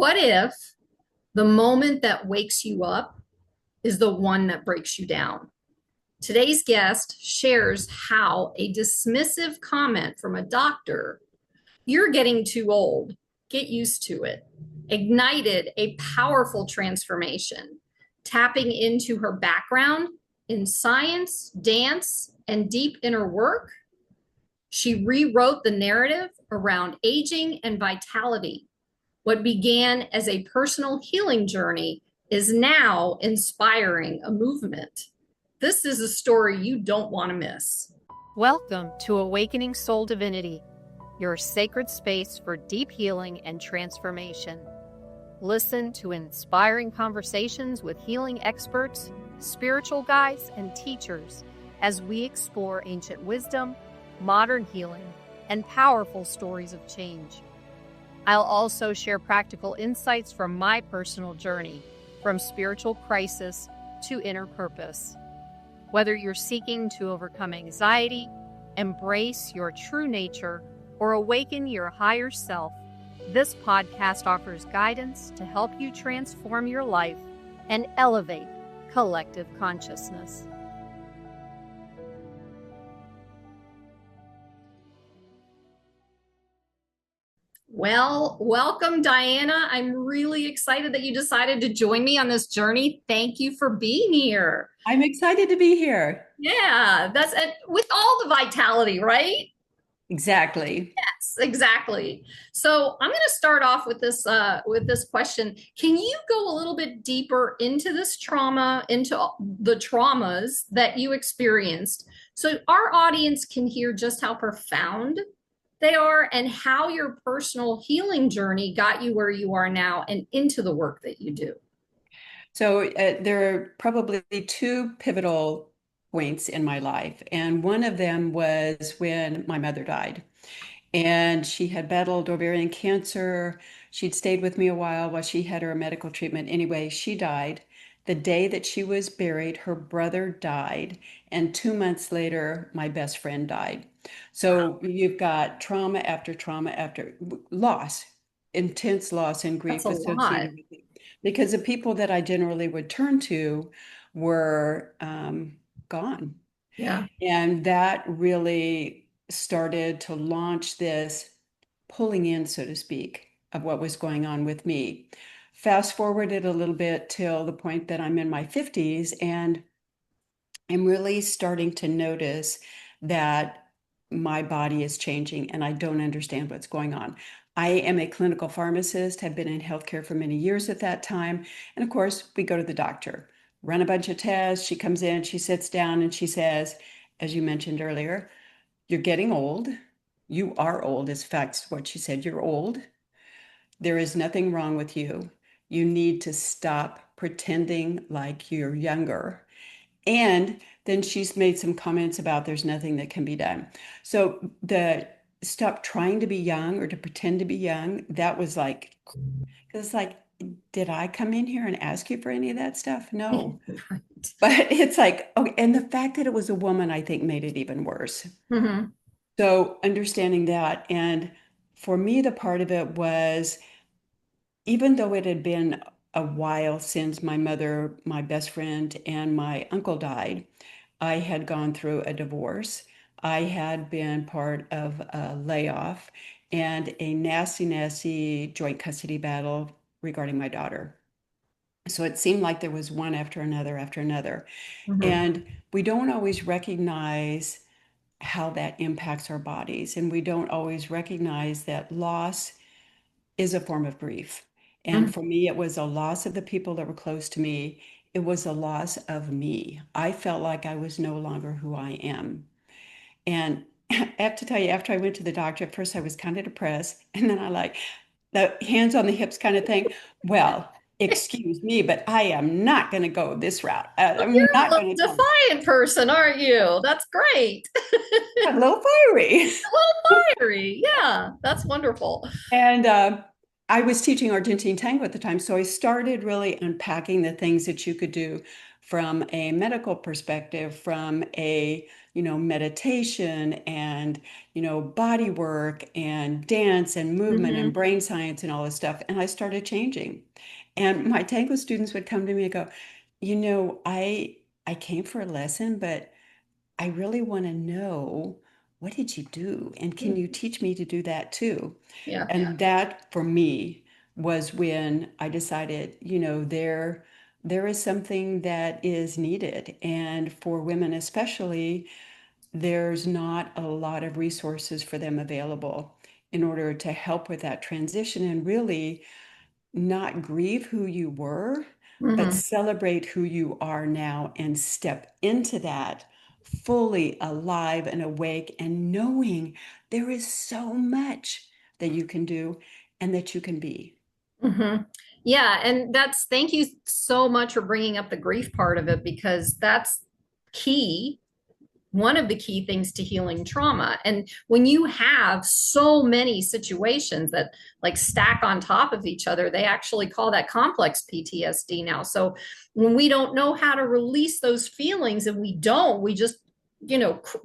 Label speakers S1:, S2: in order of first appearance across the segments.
S1: What if the moment that wakes you up is the one that breaks you down? Today's guest shares how a dismissive comment from a doctor, "You're getting too old, get used to it," ignited a powerful transformation, tapping into her background in science, dance, and deep inner work. She rewrote the narrative around aging and vitality. What began as a personal healing journey is now inspiring a movement. This is a story you don't want to miss.
S2: Welcome to Awakening Soul Divinity, your sacred space for deep healing and transformation. Listen to inspiring conversations with healing experts, spiritual guides, and teachers as we explore ancient wisdom, modern healing, and powerful stories of change. I'll also share practical insights from my personal journey, from spiritual crisis to inner purpose. Whether you're seeking to overcome anxiety, embrace your true nature, or awaken your higher self, this podcast offers guidance to help you transform your life and elevate collective consciousness.
S1: Well, welcome, Diana. I'm really excited that you decided to join me on this journey. Thank you for being here.
S3: I'm excited to be here.
S1: Yeah, that's it. With all the vitality, right?
S3: Exactly.
S1: Yes, exactly. So I'm going to start off with this question. Can you go a little bit deeper into this trauma, into the traumas that you experienced, so our audience can hear just how profound they are and how your personal healing journey got you where you are now and into the work that you do?
S3: So there are probably two pivotal points in my life. And one of them was when my mother died. And she had battled ovarian cancer. She'd stayed with me a while she had her medical treatment. Anyway, she died. The day that she was buried, her brother died. And 2 months later, my best friend died. So you've got trauma after loss, intense loss and
S1: That's
S3: grief
S1: a lot.
S3: associated with it. Because the people that I generally would turn to were gone.
S1: Yeah.
S3: And that really started to launch this pulling in, so to speak, of what was going on with me. Fast forwarded a little bit till the point that I'm in my 50s, and I'm really starting to notice that my body is changing and I don't understand what's going on. I am a clinical pharmacist, have been in healthcare for many years at that time. And of course, we go to the doctor, run a bunch of tests. She comes in, she sits down, and she says, as you mentioned earlier, "You're getting old. You are old," is fact what she said. "You're old. There is nothing wrong with you. You need to stop pretending like you're younger." And then she's made some comments about there's nothing that can be done. So the stop trying to be young or to pretend to be young, that was like, it's like, did I come in here and ask you for any of that stuff? No.
S1: Right.
S3: But it's like, okay, and the fact that it was a woman, I think, made it even worse.
S1: Mm-hmm.
S3: So understanding that, and for me, the part of it was, even though it had been a while since my mother, my best friend, and my uncle died, I had gone through a divorce. I had been part of a layoff and a nasty, nasty joint custody battle regarding my daughter. So it seemed like there was one after another after another.
S1: Mm-hmm.
S3: And we don't always recognize how that impacts our bodies. And we don't always recognize that loss is a form of grief. And for me, it was a loss of the people that were close to me. It was a loss of me. I felt like I was no longer who I am. And I have to tell you, after I went to the doctor, at first I was kind of depressed. And then I like the hands on the hips kind of thing. Well, excuse me, but I am not going to go this route.
S1: Well,
S3: I'm
S1: you're a
S3: not
S1: little
S3: going to go
S1: defiant person, aren't you? That's great.
S3: a little fiery.
S1: A little fiery. Yeah, that's wonderful.
S3: And I was teaching Argentine tango at the time. So I started really unpacking the things that you could do from a medical perspective, from a meditation and, body work and dance and movement and
S1: Mm-hmm.
S3: brain science and all this stuff. And I started changing. And my tango students would come to me and go, I came for a lesson, but I really want to know, what did you do? And can you teach me to do that too?
S1: Yeah.
S3: And that for me was when I decided, there is something that is needed. And for women especially, there's not a lot of resources for them available in order to help with that transition and really not grieve who you were, but
S1: Mm-hmm.
S3: celebrate who you are now and step into that fully alive and awake and knowing there is so much that you can do and that you can be.
S1: Mm-hmm. Yeah, and thank you so much for bringing up the grief part of it because that's key, one of the key things to healing trauma. And when you have so many situations that like stack on top of each other, they actually call that complex PTSD now. So when we don't know how to release those feelings and we just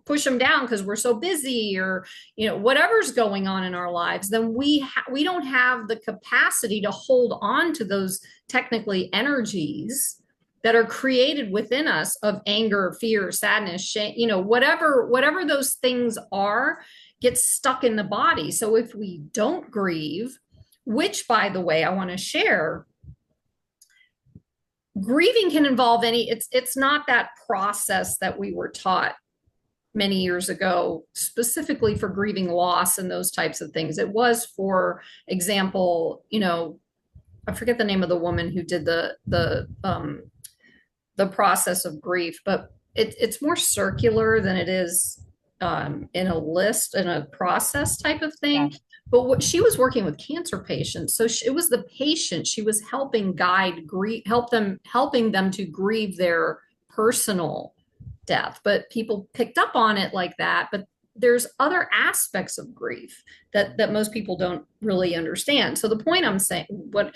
S1: push them down because we're so busy or whatever's going on in our lives, then we don't have the capacity to hold on to those technically energies that are created within us of anger, fear, sadness, shame, whatever those things are, gets stuck in the body. So if we don't grieve, which by the way, I want to share, grieving can involve it's not that process that we were taught many years ago, specifically for grieving loss and those types of things. It was, for example, I forget the name of the woman who did the process of grief, but it's more circular than it is in a list and a process type of
S3: Yeah.
S1: thing. But what she was working with cancer patients, so it was the patient she was helping guide grief, helping them to grieve their personal death. But people picked up on it like that. But there's other aspects of grief that most people don't really understand. So the point I'm saying, what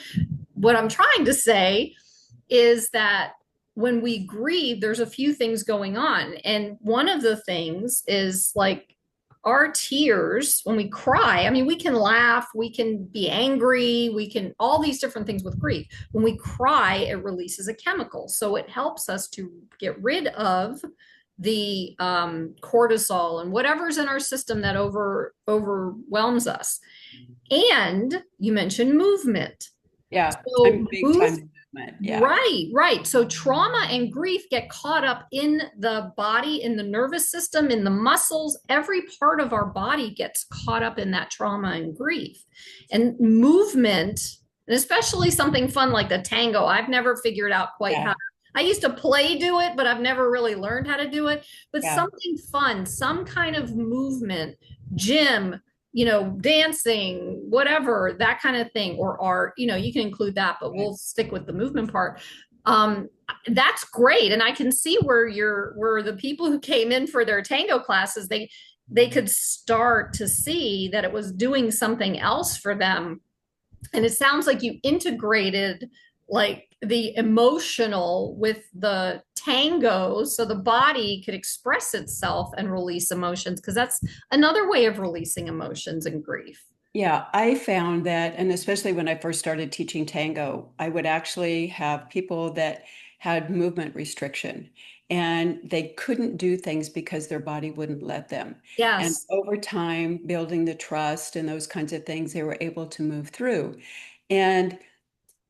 S1: I'm trying to say is that when we grieve, there's a few things going on. And one of the things is like our tears, when we cry, I mean, we can laugh, we can be angry, we can all these different things with grief. When we cry, it releases a chemical. So it helps us to get rid of the cortisol and whatever's in our system that overwhelms us. And you mentioned movement.
S3: Yeah.
S1: So
S3: I'm big
S1: move.
S3: time in movement. Yeah.
S1: Right, right. So trauma and grief get caught up in the body, in the nervous system, in the muscles. Every part of our body gets caught up in that trauma and grief. And movement, and especially something fun like the tango, I've never figured out quite
S3: Yeah.
S1: how. I used to play do it, but I've never really learned how to do it. But
S3: Yeah.
S1: something fun, some kind of movement, gym, dancing, whatever, that kind of thing, or art, you can include that, but
S3: Right.
S1: we'll stick with the movement part. That's great. And I can see where the people who came in for their tango classes, they could start to see that it was doing something else for them. And it sounds like you integrated like the emotional with the tango so the body could express itself and release emotions, because that's another way of releasing emotions and grief.
S3: Yeah, I found that, and especially when I first started teaching tango, I would actually have people that had movement restriction and they couldn't do things because their body wouldn't let them. And
S1: Yes.
S3: over time, building the trust and those kinds of things, they were able to move through. And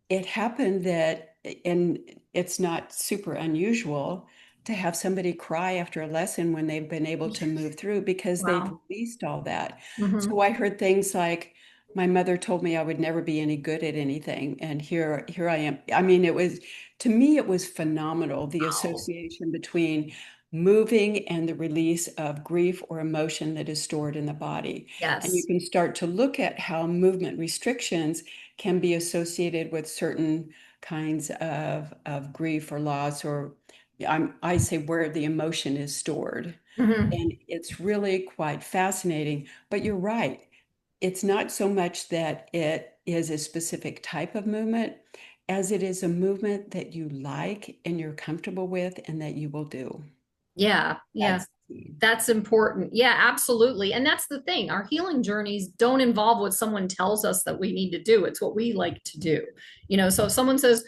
S3: it happened that, and it's not super unusual to have somebody cry after a lesson when they've been able to move through because they've
S1: Wow.
S3: released all that.
S1: Mm-hmm.
S3: So I heard things like, my mother told me I would never be any good at anything, and here I am. I mean, to me, it was phenomenal, the
S1: Wow.
S3: association between moving and the release of grief or emotion that is stored in the body. And you
S1: Yes.
S3: can start to look at how movement restrictions can be associated with certain kinds of grief or loss, or I say where the emotion is stored.
S1: Mm-hmm.
S3: And it's really quite fascinating. But you're right. It's not so much that it is a specific type of movement as it is a movement that you like and you're comfortable with and that you will do.
S1: Yeah. Yeah.
S3: That's
S1: That's important. Yeah, absolutely. And that's the thing. Our healing journeys don't involve what someone tells us that we need to do. It's what we like to do. So if someone says,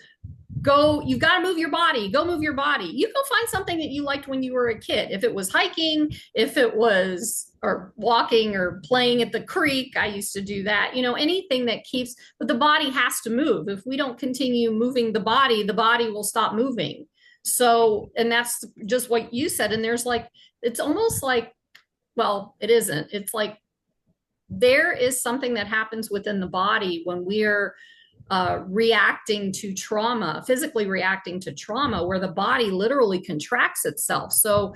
S1: go, you've got to move your body, go move your body. You go find something that you liked when you were a kid. If it was hiking, if it was or walking or playing at the creek, I used to do that. Anything that keeps, but the body has to move. If we don't continue moving the body will stop moving. So, and that's just what you said. And there's like, it's almost like, well, it isn't. It's like there is something that happens within the body when we're reacting to trauma, physically reacting to trauma, where the body literally contracts itself. So,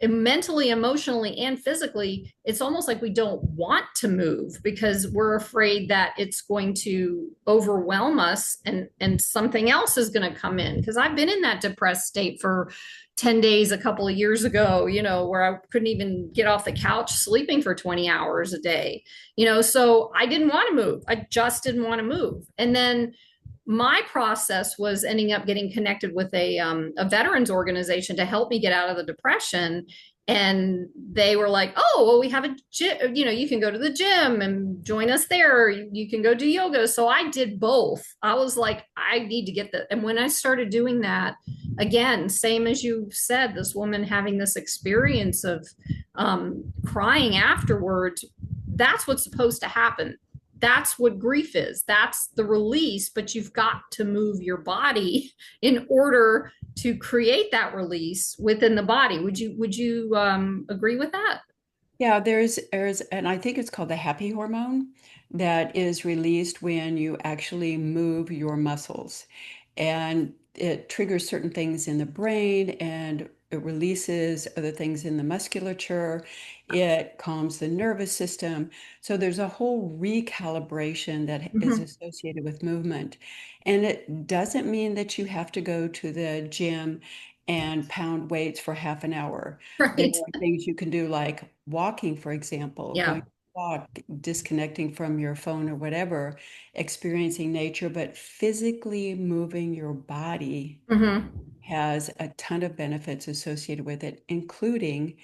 S1: mentally, emotionally, and physically, it's almost like we don't want to move because we're afraid that it's going to overwhelm us and something else is going to come in. Because I've been in that depressed state for 10 days a couple of years ago, where I couldn't even get off the couch sleeping for 20 hours a day. So I didn't want to move. I just didn't want to move. And then my process was ending up getting connected with a veterans organization to help me get out of the depression. And they were like, oh, well, we have a gym, you can go to the gym and join us there. You can go do yoga. So I did both. I was like, I need to get that. And when I started doing that, again, same as you said, this woman having this experience of crying afterwards, that's what's supposed to happen. That's what grief is. That's the release, but you've got to move your body in order to create that release within the body. Would you agree with that?
S3: Yeah, there's and I think it's called the happy hormone that is released when you actually move your muscles. And it triggers certain things in the brain and it releases other things in the musculature. It calms the nervous system. So there's a whole recalibration that is
S1: Mm-hmm.
S3: associated with movement. And it doesn't mean that you have to go to the gym and pound weights for half an hour. There
S1: Right.
S3: are things you can do like walking, for example,
S1: Yeah.
S3: going to walk, disconnecting from your phone or whatever, experiencing nature, but physically moving your body
S1: Mm-hmm.
S3: has a ton of benefits associated with it, including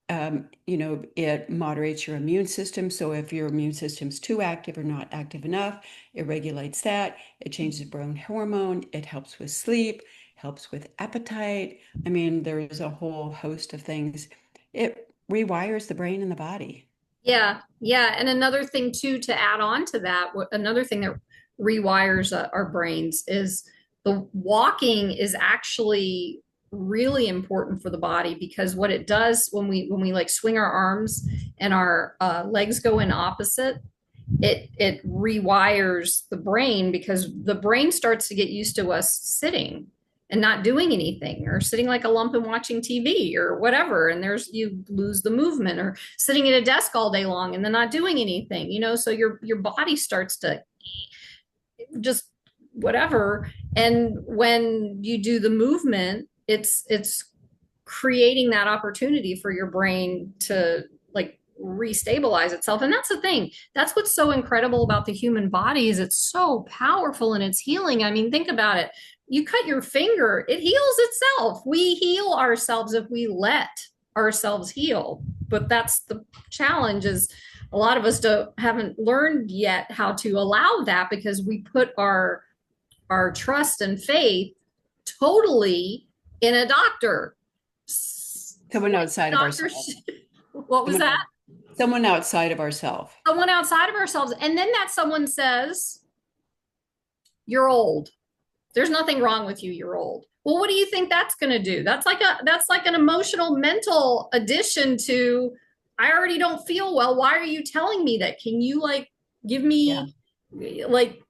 S3: it moderates your immune system. So if your immune system's too active or not active enough, it regulates that. It changes brain hormone. It helps with sleep, helps with appetite. I mean, there's a whole host of things. It rewires the brain and the body.
S1: Yeah, yeah. And another thing too, to add on to that, another thing that rewires our brains is the walking is actually really important for the body because what it does when we like swing our arms and our legs go in opposite, it rewires the brain because the brain starts to get used to us sitting and not doing anything or sitting like a lump and watching TV or whatever. And you lose the movement or sitting at a desk all day long and then not doing anything, so your body starts to just whatever. And when you do the movement, it's creating that opportunity for your brain to like restabilize itself. And that's the thing. That's what's so incredible about the human body is it's so powerful in its healing. I mean, think about it. You cut your finger, it heals itself. We heal ourselves if we let ourselves heal. But that's the challenge is a lot of us haven't learned yet how to allow that because we put our trust and faith totally in a doctor.
S3: Someone outside of
S1: Doctor,
S3: ourselves.
S1: what was
S3: Someone,
S1: that?
S3: someone outside of ourselves.
S1: Someone outside of ourselves. And then that someone says, you're old. There's nothing wrong with you. You're old. Well, what do you think that's going to do? That's like an emotional mental addition to I already don't feel well. Why are you telling me that? Can you like give
S3: Yeah.
S1: me like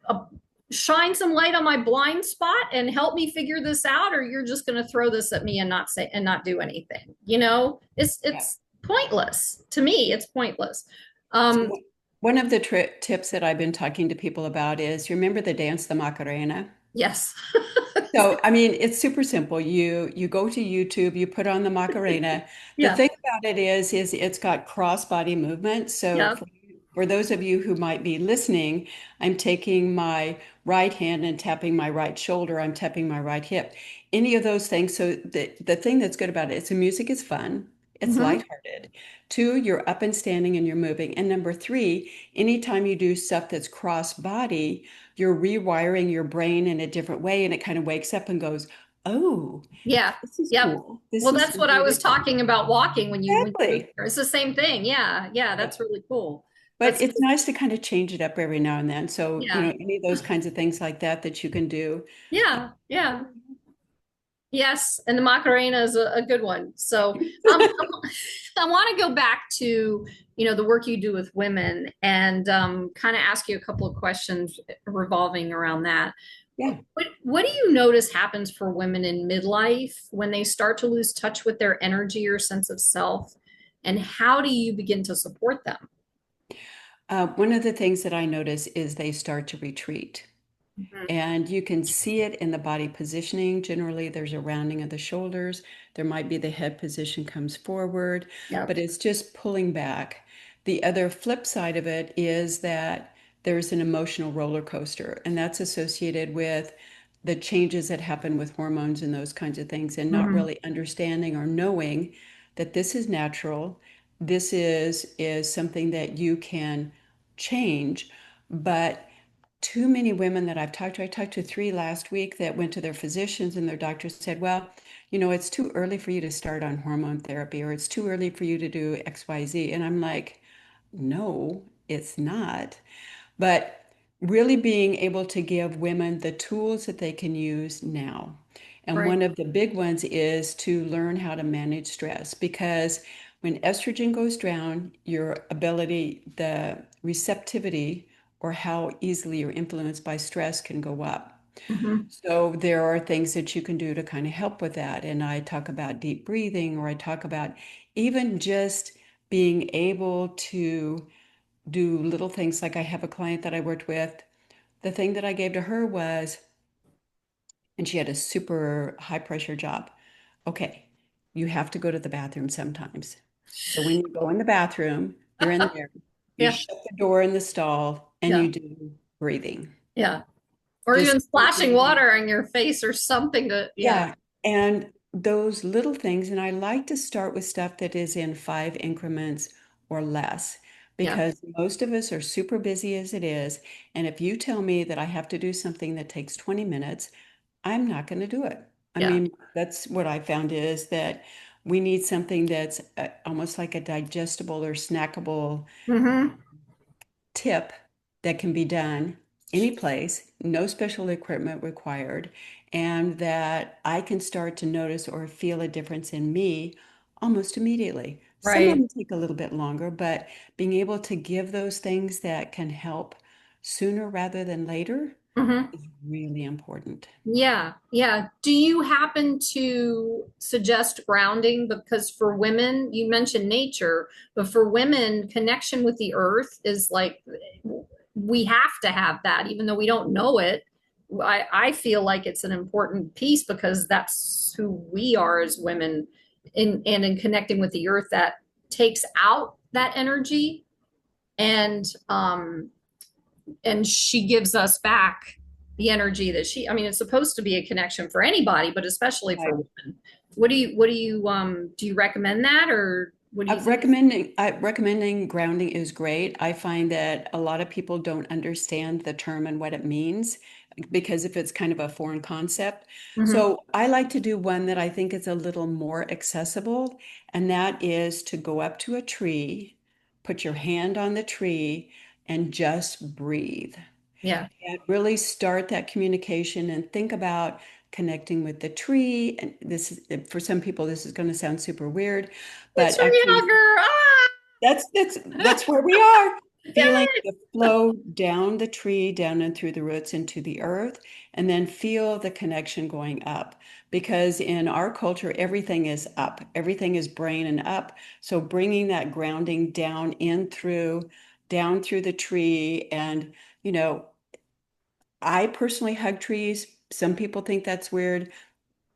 S1: shine some light on my blind spot and help me figure this out, or you're just going to throw this at me and not say and not do anything? It's
S3: Yeah.
S1: pointless to me. It's pointless.
S3: So
S1: Um,
S3: one of the tips that I've been talking to people about is you remember the dance, the Macarena?
S1: yes.
S3: So, I mean, it's super simple. You go to YouTube, you put on the Macarena. The
S1: Yeah.
S3: thing about it is it's got cross body movement. So
S1: Yeah.
S3: for those of you who might be listening, I'm taking my right hand and tapping my right shoulder. I'm tapping my right hip. Any of those things. So the thing that's good about it is the music is fun. it's
S1: Hmm.
S3: lighthearted. Two, you're up and standing and you're moving. And number three, anytime you do stuff that's cross body, you're rewiring your brain in a different way and it kind of wakes up and goes, oh,
S1: Yeah.
S3: this is
S1: Yep.
S3: cool. This
S1: Well,
S3: is
S1: that's what
S3: something
S1: I was
S3: different.
S1: talking about walking when you
S3: Exactly.
S1: it's the same thing. Yeah. Yeah. That's really cool.
S3: But
S1: That's
S3: it's nice to kind of change it up every now and then. So,
S1: yeah.
S3: any of those kinds of things like that that you can do. uh,
S1: Yeah. Yeah. Yes, and the Macarena is a good one. So I want to go back to, the work you do with women and kind of ask you a couple of questions revolving around that.
S3: Yeah.
S1: What do you notice happens for women in midlife when they start to lose touch with their energy or sense of self? And how do you begin to support them?
S3: One of the things that I notice is they start to retreat.
S1: Mhm.
S3: And you can see it in the body positioning. Generally, there's a rounding of the shoulders. There might be the head position comes forward,
S1: Yep.
S3: but it's just pulling back. The other flip side of it is that there's an emotional roller coaster, and that's associated with the changes that happen with hormones and those kinds of things, and not
S1: Hmm.
S3: really understanding or knowing that this is natural. This is something that you can change, but too many women that I talked to three last week that went to their physicians and their doctor said, well, it's too early for you to start on hormone therapy or it's too early for you to do XYZ. And I'm like, no, it's not. But really being able to give women the tools that they can use now. And
S1: Right.
S3: one of the big ones is to learn how to manage stress because when estrogen goes down, your ability, the receptivity, or how easily you're influenced by stress can go up.
S1: Hmm.
S3: So there are things that you can do to kind of help with that. And I talk about deep breathing, or I talk about even just being able to do little things. Like I have a client that I worked with. The thing that I gave to her was, and she had a super high pressure job. Okay, you have to go to the bathroom sometimes. So when you go in the bathroom, you're in there, you
S1: Yeah.
S3: shut the door in the stall and
S1: Yeah.
S3: you do breathing.
S1: Yeah. Or even
S3: Just
S1: splashing
S3: breathing.
S1: water on your face or something to, yeah.
S3: Yeah. And those little things, and I like to start with stuff that is in 5 increments or less,
S1: Yeah.
S3: because most of us are super busy as it is. And if you tell me that I have to do something that takes 20 minutes, I'm not going to do it. I
S1: Yeah.
S3: mean, that's what I found is that we need something that's almost like a digestible or snackable
S1: Hmm.
S3: tip that can be done any place, no special equipment required, and that I can start to notice or feel a difference in me almost immediately. Some of
S1: Right.
S3: them take a little bit longer, but being able to give those things that can help sooner rather than later
S1: Hmm.
S3: is really important.
S1: Yeah. Yeah. Do you happen to suggest grounding? Because for women, you mentioned nature, but for women, connection with the earth is like we have to have that, even though we don't know it. I feel like it's an important piece because that's who we are as women in connecting with the earth that takes out that energy and she gives us back the energy that it's supposed to be a connection for anybody, but especially for
S3: Right.
S1: women. What do you recommend that, or what do you think?
S3: Recommending grounding is great. I find that a lot of people don't understand the term and what it means because if it's kind of a foreign concept.
S1: Mm-hmm.
S3: So I like to do one that I think is a little more accessible, and that is to go up to a tree, put your hand on the tree, and just breathe.
S1: Yeah.
S3: And really start that communication and think about connecting with the tree. And this is, for some people, this is going to sound super weird,
S1: It's
S3: but
S1: for me,
S3: actually
S1: hugger.
S3: that's where we are. Feeling
S1: Yay!
S3: the flow down the tree, down and through the roots into the earth, and then feel the connection going up. Because in our culture, everything is up, everything is brain and up. So bringing that grounding down through the tree, and you know, I personally hug trees. Some people think that's weird.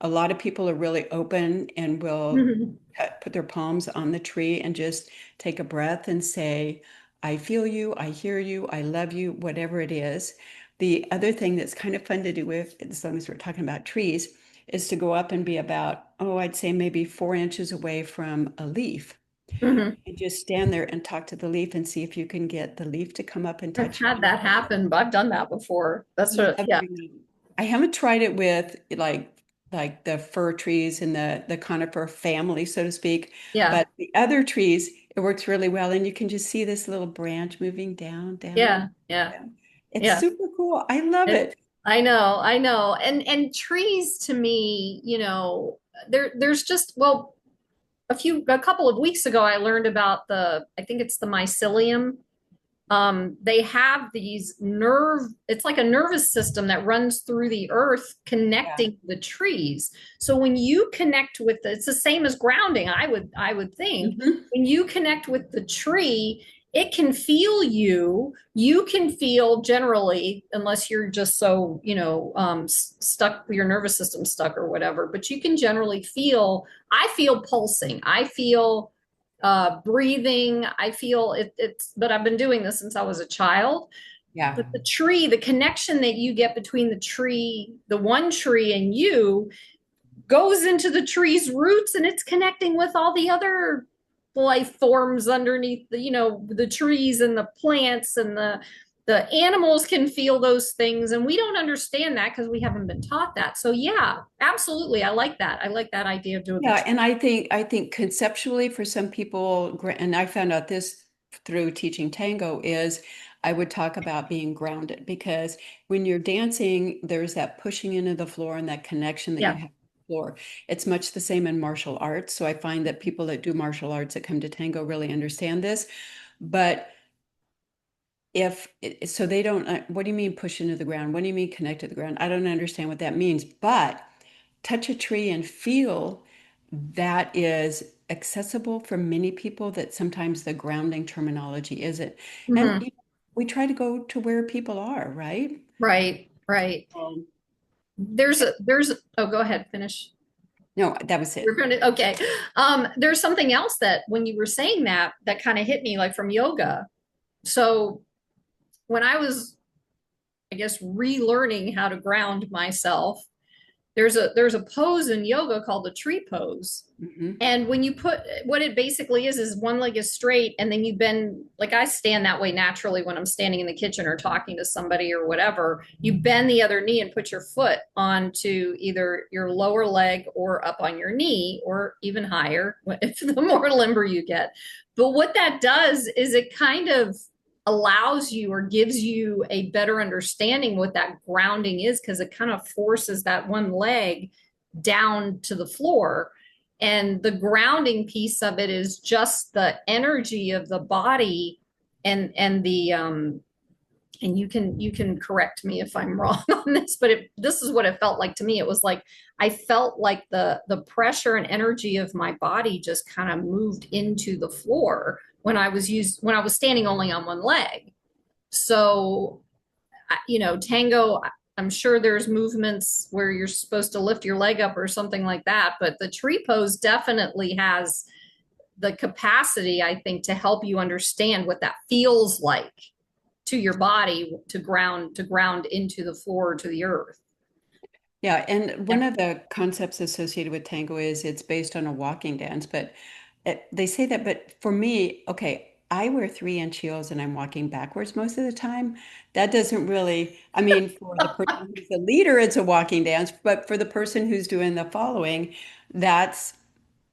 S3: A lot of people are really open and will
S1: Mhm.
S3: put their palms on the tree and just take a breath and say, I feel you, I hear you, I love you, whatever it is. The other thing that's kind of fun to do with, as long as we're talking about trees, is to go up and be about oh, I'd say maybe 4 inches away from a leaf.
S1: Mhm.
S3: And just stand there and talk to the leaf and see if you can get the leaf to come up and
S1: I've
S3: touch
S1: had
S3: you.
S1: that happen, but I've done that before. That's what,
S3: Love
S1: yeah,
S3: doing that. I haven't tried it with like the fir trees and the conifer family, so to speak,
S1: yeah,
S3: but the other trees, it works really well, and you can just see this little branch moving down, down,
S1: yeah, yeah,
S3: down. It's
S1: yeah.
S3: super cool. I love
S1: It,
S3: it.
S1: I know. And trees to me, there's just, well, a couple of weeks ago, I learned about I think it's the mycelium. They have these it's like a nervous system that runs through the earth
S3: Yeah.
S1: connecting the trees. So when you connect with it's the same as grounding, I would think.
S3: Hmm.
S1: When you connect with the tree, it can feel you. You can feel generally, unless you're just so, stuck, your nervous system stuck or whatever, but you can generally I feel pulsing. I feel breathing. I feel but I've been doing this since I was a child.
S3: Yeah.
S1: But the tree, the connection that you get between the one tree and you goes into the tree's roots and it's connecting with all the other life forms underneath the trees and the plants and the animals can feel those things and we don't understand that because we haven't been taught that. So yeah, absolutely. I like that idea of doing the
S3: Yeah,
S1: tree.
S3: and I think conceptually for some people, and I found out this through teaching tango, is I would talk about being grounded because when you're dancing, there's that pushing into the floor and that connection that you
S1: Yeah.
S3: have with the floor. It's much the same in martial arts. So I find that people that do martial arts that come to tango really understand this. But if so they don't, what do you mean push into the ground? What do you mean connect to the ground? I don't understand what that means, but touch a tree and feel that is accessible for many people that sometimes the grounding terminology isn't. And
S1: Mhm.
S3: we try to go to where people are, right?
S1: Right, right.
S3: Um,
S1: Oh, go ahead, finish.
S3: no, that was
S1: We're
S3: it.
S1: going to, okay. There's something else that when you were saying that kind of hit me like from yoga. So when I was, I guess, relearning how to ground myself, there's a pose in yoga called the tree pose.
S3: Hmm.
S1: And when you put what it basically is one leg is straight and then you bend, like I stand that way naturally when I'm standing in the kitchen or talking to somebody or whatever. You bend the other knee and put your foot onto either your lower leg or up on your knee or even higher if the more limber you get. But what that does is it kind of allows you or gives you a better understanding what that grounding is because it kind of forces that one leg down to the floor and the grounding piece of it is just the energy of the body and the and you can correct me if I'm wrong on this, but this is what it felt like to me. It was like I felt like the pressure and energy of my body just kind of moved into the floor when I was standing only on one leg. So tango, I'm sure there's movements where you're supposed to lift your leg up or something like that, but the tree pose definitely has the capacity, I think, to help you understand what that feels like to your body to ground into the floor to the earth.
S3: Yeah, and
S1: Yeah.
S3: one of the concepts associated with tango is it's based on a walking dance, but they say that, but for me, okay, I wear 3 inch heels and I'm walking backwards most of the time. That doesn't really, I mean, for the person who's the leader, it's a walking dance, but for the person who's doing the following, that's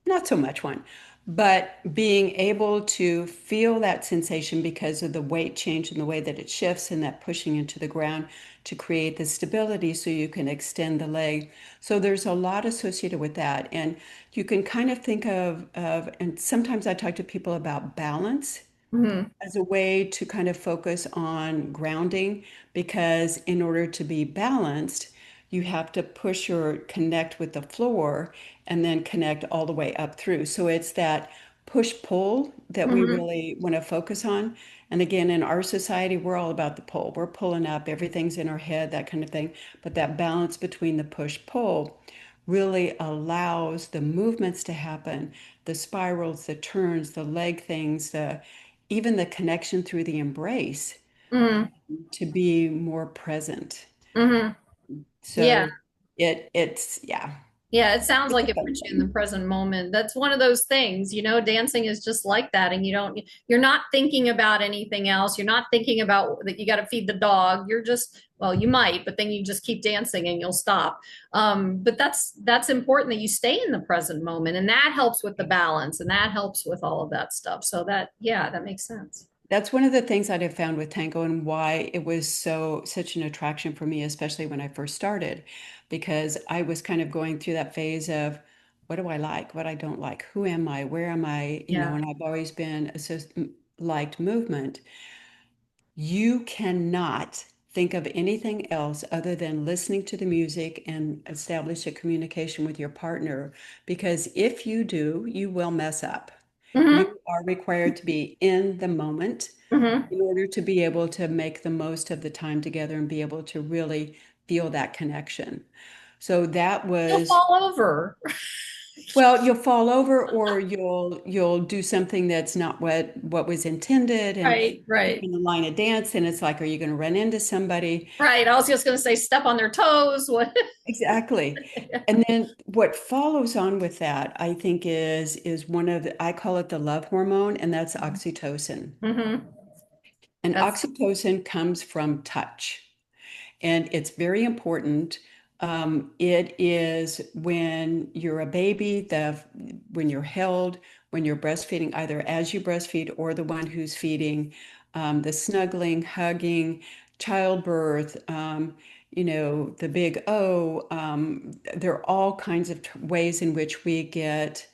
S3: not so much one, but being able to feel that sensation because of the weight change and the way that it shifts and that pushing into the ground to create the stability so you can extend the leg. So there's a lot associated with that. And you can kind of think and sometimes I talk to people about balance
S1: Mm-hmm.
S3: as a way to kind of focus on grounding because in order to be balanced, you have to push or connect with the floor and then connect all the way up through. So it's that push pull that we
S1: Mm-hmm.
S3: really want to focus on. And again, in our society, we're all about the pull. We're pulling up, everything's in our head, that kind of thing. But that balance between the push pull really allows the movements to happen, the spirals, the turns, the leg things, even the connection through the embrace
S1: Mm-hmm.
S3: to be more present.
S1: Mm-hmm. Yeah.
S3: So it's yeah.
S1: Yeah, it sounds
S3: It's
S1: like
S3: a
S1: it
S3: fun
S1: puts you in the
S3: thing.
S1: present moment. That's one of those things, dancing is just like that. And you're not thinking about anything else. You're not thinking about that you got to feed the dog. You're just, well, you might, but then you just keep dancing and you'll stop. But that's important that you stay in the present moment. And that helps with the balance and that helps with all of that stuff. So yeah, that makes sense.
S3: That's one of the things that I found with tango and why it was such an attraction for me, especially when I first started, because I was kind of going through that phase of what do I like, what I don't like, who am I, where am I,
S1: Yeah.
S3: and I've always been liked movement. You cannot think of anything else other than listening to the music and establish a communication with your partner, because if you do, you will mess up. You
S1: Hmm.
S3: are required to be in the moment
S1: Hmm.
S3: in order to be able to make the most of the time together and be able to really feel that connection. So that
S1: You'll
S3: was,
S1: fall over.
S3: well, you'll fall over or you'll do something that's not what was intended, and
S1: Right,
S3: if you're
S1: right.
S3: in the line of dance and it's like, are you going to run into somebody?
S1: Right. I was just going to say step on their toes. What?
S3: Exactly. And then what follows on with that, I think is one of the, I call it the love hormone, and that's oxytocin.
S1: Hmm.
S3: And
S1: That's.
S3: oxytocin comes from touch. And it's very important. It is when you're a baby, when you're held, when you're breastfeeding, either as you breastfeed or the one who's feeding, the snuggling, hugging, childbirth, the big O. There are all kinds of ways in which we get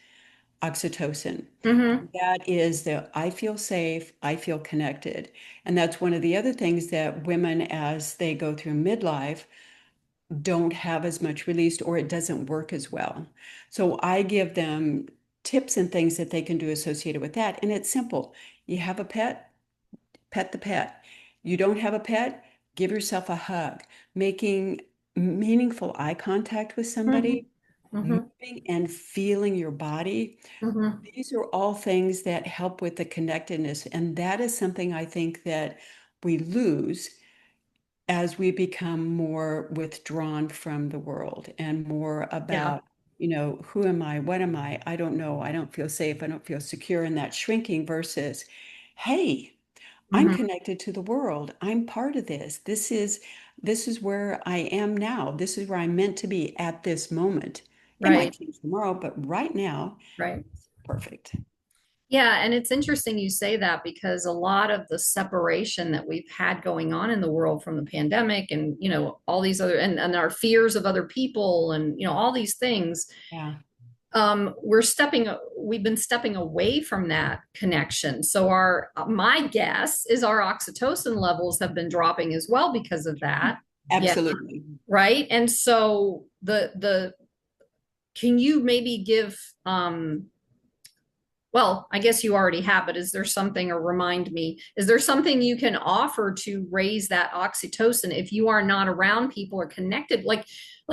S3: oxytocin.
S1: Hmm.
S3: That is the I feel safe, I feel connected. And that's one of the other things that women, as they go through midlife, don't have as much released or it doesn't work as well. So I give them tips and things that they can do associated with that. And it's simple. You have a pet, pet the pet. You don't have a pet, give yourself a hug. Making meaningful eye contact with
S1: Hmm.
S3: somebody,
S1: Hmm.
S3: moving and feeling your body,
S1: Hmm.
S3: these are all things that help with the connectedness. And that is something I think that we lose as we become more withdrawn from the world and more
S1: Yeah.
S3: about, who am I? What am I? I don't know. I don't feel safe. I don't feel secure in that shrinking versus, hey, I'm
S1: Hmm.
S3: connected to the world. I'm part of this. This is where I am now. This is where I'm meant to be at this moment. It might
S1: Right.
S3: change tomorrow, but right now,
S1: Right.
S3: perfect.
S1: Yeah. And it's interesting you say that because a lot of the separation that we've had going on in the world from the pandemic and, all these and our fears of other people and, all these things,
S3: Yeah.
S1: we've been stepping away from that connection. So my guess is our oxytocin levels have been dropping as well because of that. Yeah.
S3: Absolutely.
S1: Right. And so can you maybe give, well, I guess you already have, but is there something, or remind me, is there something you can offer to raise that oxytocin if you are not around people or connected? Like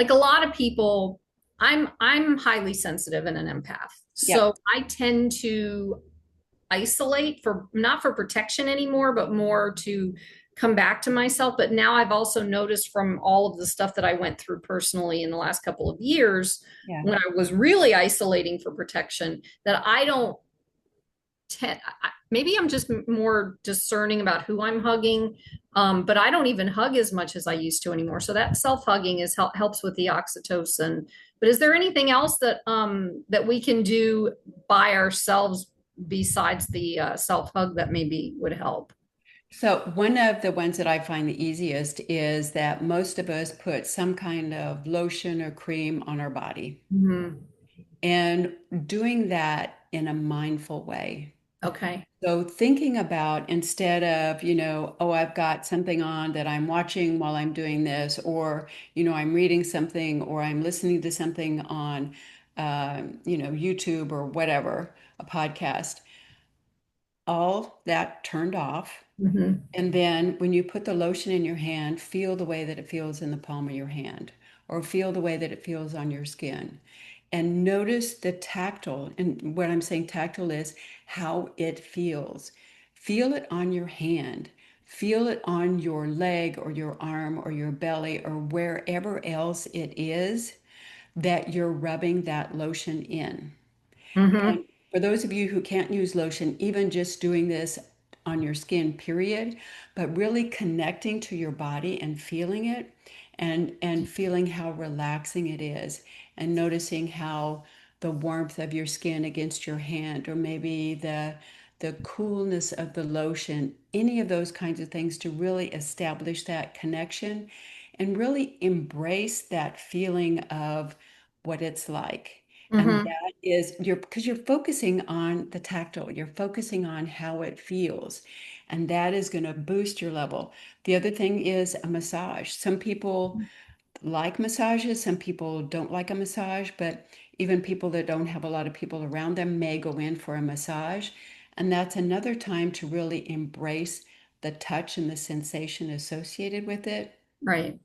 S1: a lot of people, I'm highly sensitive and an empath. So
S3: Yep.
S1: I tend to isolate for not for protection anymore, but more to come back to myself. But now I've also noticed from all of the stuff that I went through personally in the last couple of years,
S3: Yeah.
S1: when I was really isolating for protection, that I don't maybe I'm just more discerning about who I'm hugging. But I don't even hug as much as I used to anymore. So that self-hugging helps with the oxytocin. But is there anything else that we can do by ourselves besides the self-hug that maybe would help?
S3: So one of the ones that I find the easiest is that most of us put some kind of lotion or cream on our body
S1: Hmm.
S3: and doing that in a mindful way.
S1: Okay.
S3: So thinking about instead of, oh, I've got something on that I'm watching while I'm doing this, or, I'm reading something or I'm listening to something on, YouTube or whatever, a podcast, all that turned off.
S1: Hmm.
S3: And then when you put the lotion in your hand, feel the way that it feels in the palm of your hand, or feel the way that it feels on your skin. And notice the tactile. And what I'm saying tactile is how it feels. Feel it on your hand. Feel it on your leg or your arm or your belly or wherever else it is. that you're rubbing that lotion in.
S1: Mm-hmm.
S3: And for those of you who can't use lotion, even just doing this on your skin, period, but really connecting to your body and feeling it and feeling how relaxing it is and noticing how the warmth of your skin against your hand or maybe the coolness of the lotion, any of those kinds of things to really establish that connection and really embrace that feeling of what it's like. And
S1: Mm-hmm.
S3: that is because you're focusing on the tactile, you're focusing on how it feels, and that is going to boost your level. The other thing is a massage. Some people like massages, some people don't like a massage, but even people that don't have a lot of people around them may go in for a massage. And that's another time to really embrace the touch and the sensation associated with it
S1: Right.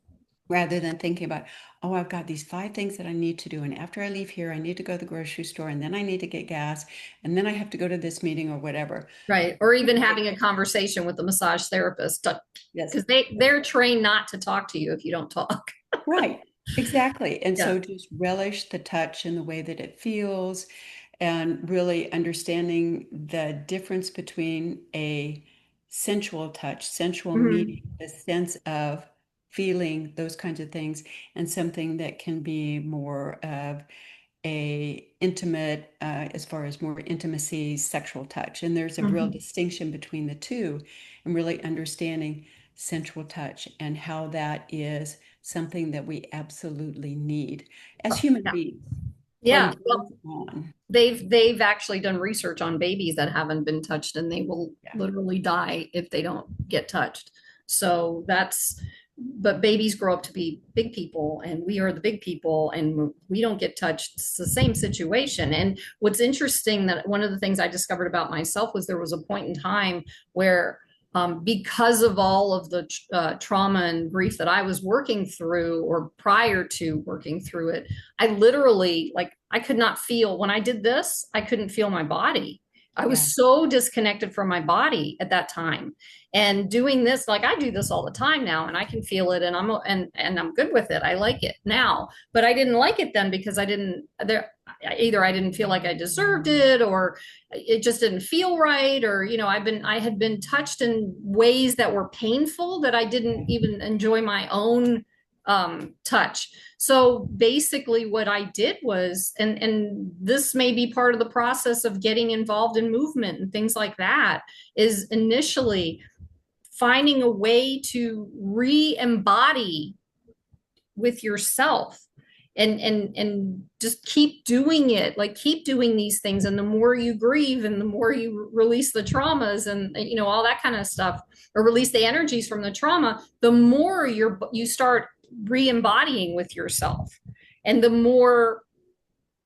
S3: rather than thinking about, oh, I've got these 5 things that I need to do. And after I leave here, I need to go to the grocery store and then I need to get gas and then I have to go to this meeting or whatever.
S1: Right. Or even having a conversation with the massage therapist
S3: Yes,
S1: because they're trained not to talk to you if you don't talk.
S3: right. Exactly. And
S1: Yeah.
S3: so just relish the touch and the way that it feels and really understanding the difference between a sensual touch, sensual
S1: Mm-hmm.
S3: meaning, the sense of feeling those kinds of things, and something that can be more of a intimate, as far as more intimacy, sexual touch. And there's a real
S1: Mm-hmm.
S3: distinction between the two and really understanding sensual touch and how that is something that we absolutely need as human
S1: Yeah.
S3: beings from
S1: Yeah.
S3: birth on.
S1: They've actually done research on babies that haven't been touched and they will
S3: Yeah.
S1: literally die if they don't get touched. So that's but babies grow up to be big people and we are the big people and we don't get touched. It's the same situation. And what's interesting that one of the things I discovered about myself was there was a point in time where because of all of the trauma and grief that I was working through or prior to working through it, I literally, like, I could not feel when I did this, I couldn't feel my body. I
S3: Yeah.
S1: was so disconnected from my body at that time. And doing this, like I do this all the time now and I can feel it and I'm good with it. I like it now. But I didn't like it then because I didn't there either I didn't feel like I deserved it or it just didn't feel right or I had been touched in ways that were painful that I didn't even enjoy my own touch. So basically what I did was, and this may be part of the process of getting involved in movement and things like that, is initially finding a way to re-embody with yourself and just keep doing it, like keep doing these things, and the more you grieve and the more you release the traumas and all that kind of stuff, or release the energies from the trauma, the more you start re-embodying with yourself, and the more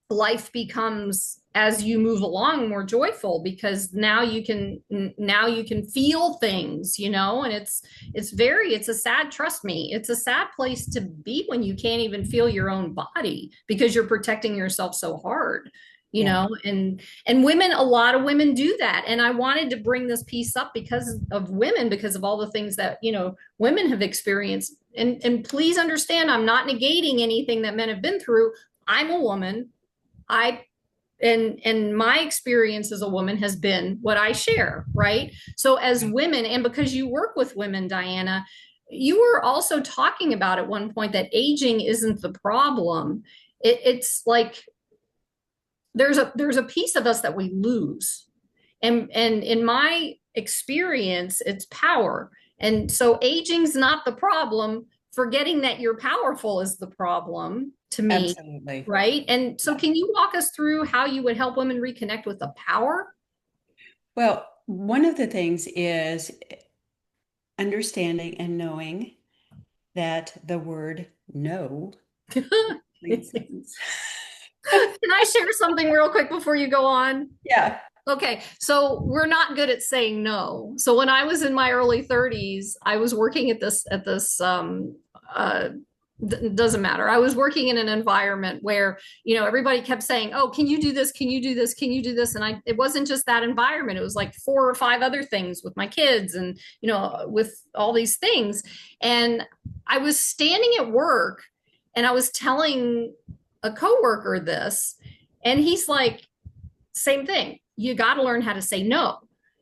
S1: life becomes, as you move along, more joyful because now you can feel things, and it's a sad, trust me, it's a sad place to be when you can't even feel your own body because you're protecting yourself so hard,
S3: Yeah.
S1: and women, a lot of women do that. And I wanted to bring this piece up because of women, because of all the things that women have experienced. And please understand, I'm not negating anything that men have been through. I'm a woman. I and my experience as a woman has been what I share, right? So as women, and because you work with women, Diana, you were also talking about at one point that aging isn't the problem. It's like there's a piece of us that we lose, and in my experience, it's power. And so aging's not the problem. Forgetting that you're powerful is the problem to me,
S3: Absolutely.
S1: right? And so
S3: Yeah.
S1: can you walk us through how you would help women reconnect with the power?
S3: Well, one of the things is understanding and knowing that the word no,
S1: Can
S3: complete sentence.
S1: I share something real quick before you go on?
S3: Yeah.
S1: Okay, so we're not good at saying no. So when I was in my early 30s, I was working at this uh doesn't matter. I was working in an environment where, everybody kept saying, "Oh, can you do this? Can you do this? Can you do this?" And it wasn't just that environment. It was like 4 or 5 other things with my kids and, with all these things. And I was standing at work and I was telling a coworker this, and he's like, same thing. You got to learn how to say no.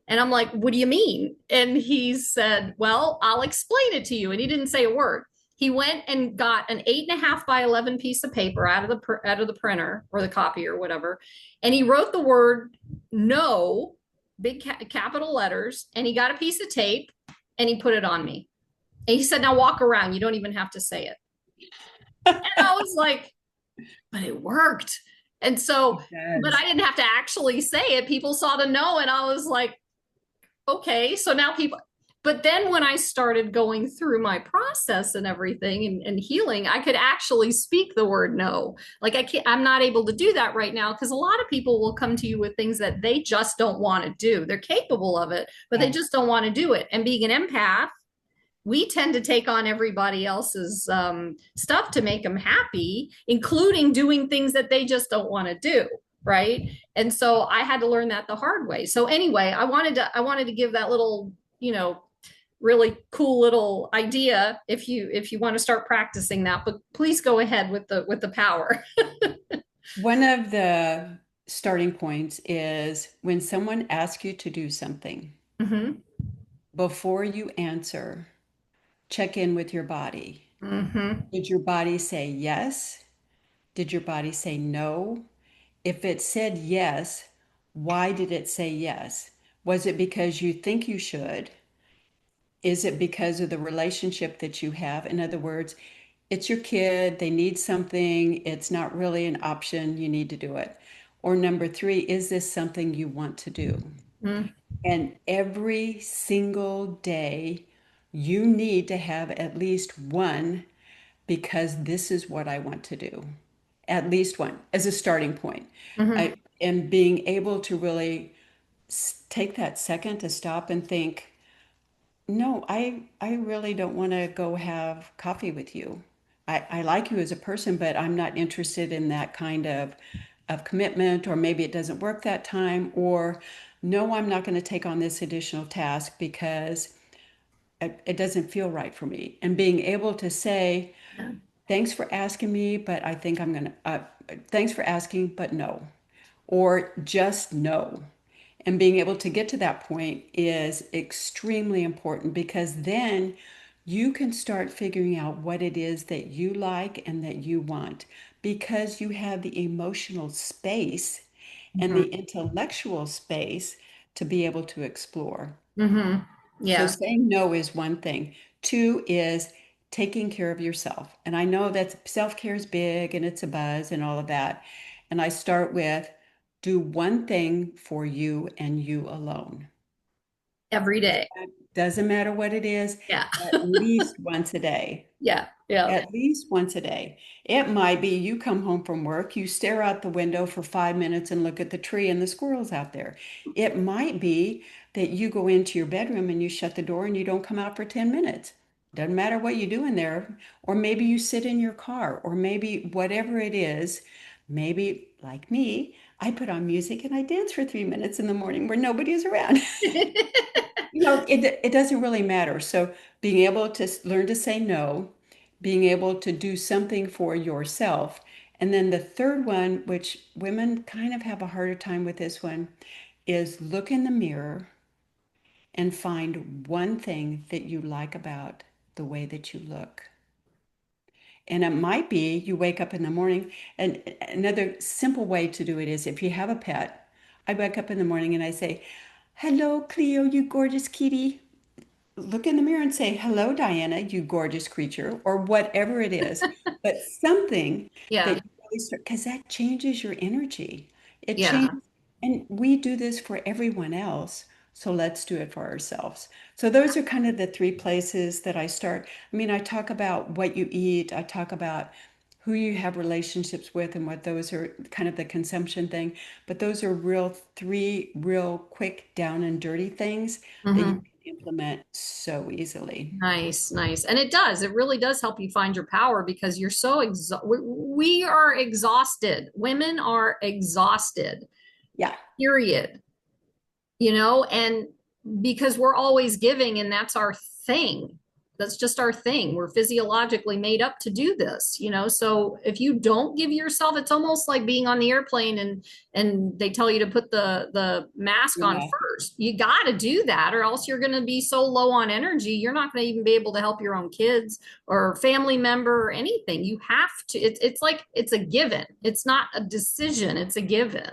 S1: And I'm like, what do you mean? And he said, well, I'll explain it to you. And he didn't say a word. He went and got an 8.5 by 11 piece of paper out of the printer or the copy or whatever, and he wrote the word no, big capital letters, and he got a piece of tape and he put it on me. And he said, now walk around. You don't even have to say it. And I was like, but it worked. And so, but I
S3: Yes.
S1: didn't have to actually say it. People saw the no, and I was like, okay. So now people, but then when I started going through my process and everything and healing, I could actually speak the word no. Like I'm not able to do that right now because a lot of people will come to you with things that they just don't want to do. They're capable of it, but they
S3: Yeah.
S1: just don't want to do it. And being an empath, we tend to take on everybody else's stuff to make them happy, including doing things that they just don't want to do. Right. And so I had to learn that the hard way. So anyway, I wanted to give that little, really cool little idea if you want to start practicing that, but please go ahead with the power.
S3: One of the starting points is when someone asks you to do something,
S1: Mm-hmm.
S3: before you answer, check in with your body.
S1: Mm-hmm.
S3: Did your body say yes? Did your body say no? If it said yes, why did it say yes? Was it because you think you should? Is it because of the relationship that you have? In other words, it's your kid, they need something, it's not really an option, you need to do it. Or number three, is this something you want to do?
S1: Mm-hmm.
S3: And every single day, you need to have at least one because this is what I want to do. At least one as a starting point.
S1: Mm-hmm.
S3: And being able to really take that second to stop and think, no, I really don't want to go have coffee with you. I like you as a person, but I'm not interested in that kind of commitment, or maybe it doesn't work that time, or no, I'm not going to take on this additional task because it doesn't feel right for me. And being able to say,
S1: Yeah.
S3: thanks for asking me, but I think I'm going to, thanks for asking, but no, or just no. And being able to get to that point is extremely important because then you can start figuring out what it is that you like and that you want because you have the emotional space and the
S1: Mm-hmm.
S3: intellectual space to be able to explore.
S1: Mm-hmm.
S3: So
S1: Yeah.
S3: saying no is one thing. Two is taking care of yourself. And I know that self-care is big and it's a buzz and all of that. And I start with do one thing for you and you alone.
S1: Every day.
S3: Doesn't matter what it is,
S1: Yeah.
S3: at least once a day.
S1: Yeah. Yeah.
S3: At least once a day. It might be you come home from work, you stare out the window for 5 minutes and look at the tree and the squirrels out there. It might be that you go into your bedroom and you shut the door and you don't come out for 10 minutes. Doesn't matter what you do in there. Or maybe you sit in your car, or maybe whatever it is. Maybe, like me, I put on music and I dance for 3 minutes in the morning where nobody's around. It doesn't really matter. So being able to learn to say no, being able to do something for yourself. And then the third one, which women kind of have a harder time with this one, is look in the mirror and find one thing that you like about the way that you look. And it might be you wake up in the morning, and another simple way to do it is if you have a pet, I wake up in the morning and I say, hello, Cleo, you gorgeous kitty. Look in the mirror and say, hello, Diana, you gorgeous creature, or whatever it is, but something that
S1: Yeah.
S3: you really start, because that changes your energy. It
S1: Yeah.
S3: changes, and we do this for everyone else. So let's do it for ourselves. So those are kind of the three places that I start. I mean, I talk about what you eat, I talk about who you have relationships with and what those are kind of the consumption thing. But those are three real quick down and dirty things that you
S1: Mm-hmm.
S3: can implement so easily.
S1: Nice, nice. And it does. It really does help you find your power because you're so we are exhausted. Women are exhausted,
S3: Yeah.
S1: period. And because we're always giving and that's our thing. That's just our thing. We're physiologically made up to do this, you know. So if you don't give yourself, it's almost like being on the airplane and they tell you to put the mask on
S3: Yeah.
S1: first. You got to do that, or else you're going to be so low on energy, you're not going to even be able to help your own kids or family member or anything. You have to. It's like it's a given. It's not a decision. It's a given.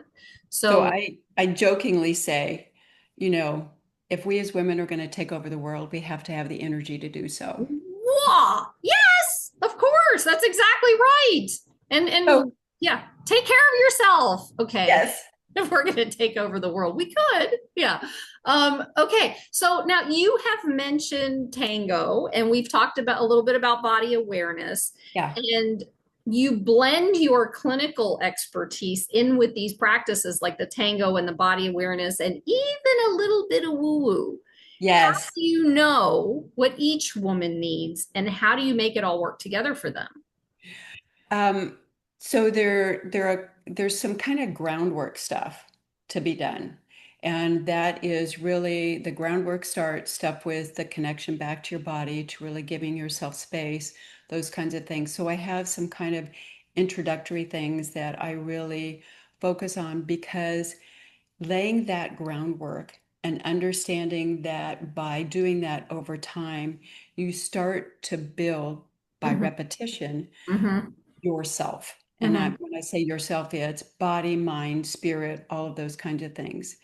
S3: So
S1: So
S3: I jokingly say, you know, if we as women are going to take over the world, we have to have the energy to do so.
S1: Wah! Yes, of course. That's exactly right. And
S3: So,
S1: yeah, take care of yourself. Okay.
S3: yes.
S1: If we're going to take over the world, we could. Yeah. Okay. So now you have mentioned tango, and we've talked about a little bit about body awareness,
S3: Yeah.
S1: and you blend your clinical expertise in with these practices like the tango and the body awareness, and even a little bit of woo woo.
S3: Yes.
S1: Do you know what each woman needs, and how do you make it all work together for them?
S3: Um, so there's some kind of groundwork stuff to be done. And that is really the groundwork starts stuff with the connection back to your body, to really giving yourself space, those kinds of things. So I have some kind of introductory things that I really focus on because laying that groundwork and understanding that by doing that over time, you start to build by
S1: Mm-hmm,
S3: repetition
S1: mm-hmm,
S3: yourself. And
S1: mm-hmm,
S3: when I say yourself, it's body, mind, spirit, all of those kinds of things.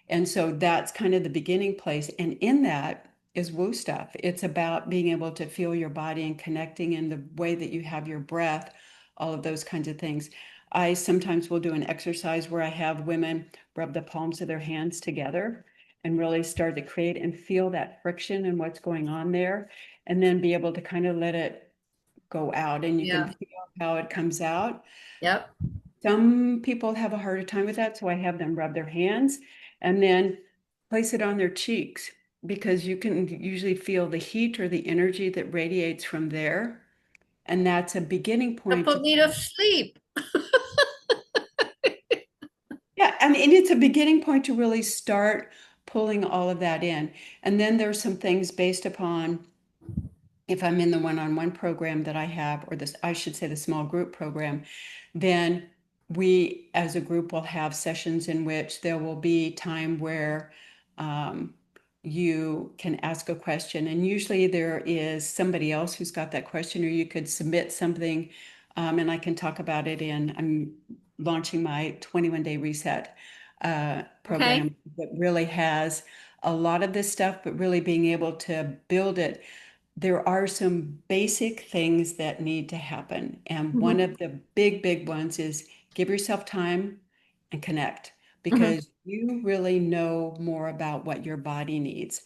S3: And so that's kind of the beginning place. And in that is woo stuff. It's about being able to feel your body and connecting in the way that you have your breath, all of those kinds of things. I sometimes will do an exercise where I have women rub the palms of their hands together and really start to create and feel that friction and what's going on there, and then be able to kind of let it go out and you can
S1: yeah,
S3: feel how it comes out.
S1: yep.
S3: Some people have a harder time with that, so I have them rub their hands and then place it on their cheeks because you can usually feel the heat or the energy that radiates from there. And that's a beginning
S1: To
S3: point
S1: put
S3: to,
S1: me to sleep.
S3: yeah, I mean, it's a beginning point to really start pulling all of that in. And then there's some things based upon if I'm in the one-on-one program that I have, or this, I should say the small group program, then we as a group will have sessions in which there will be time where um, you can ask a question. And usually there is somebody else who's got that question, or you could submit something, and I can talk about it I'm launching my 21-day reset
S1: Okay.
S3: program that really has a lot of this stuff, but really being able to build it. There are some basic things that need to happen. And one
S1: Mm-hmm,
S3: of the big, big ones is give yourself time and connect
S1: mm-hmm,
S3: because you really know more about what your body needs.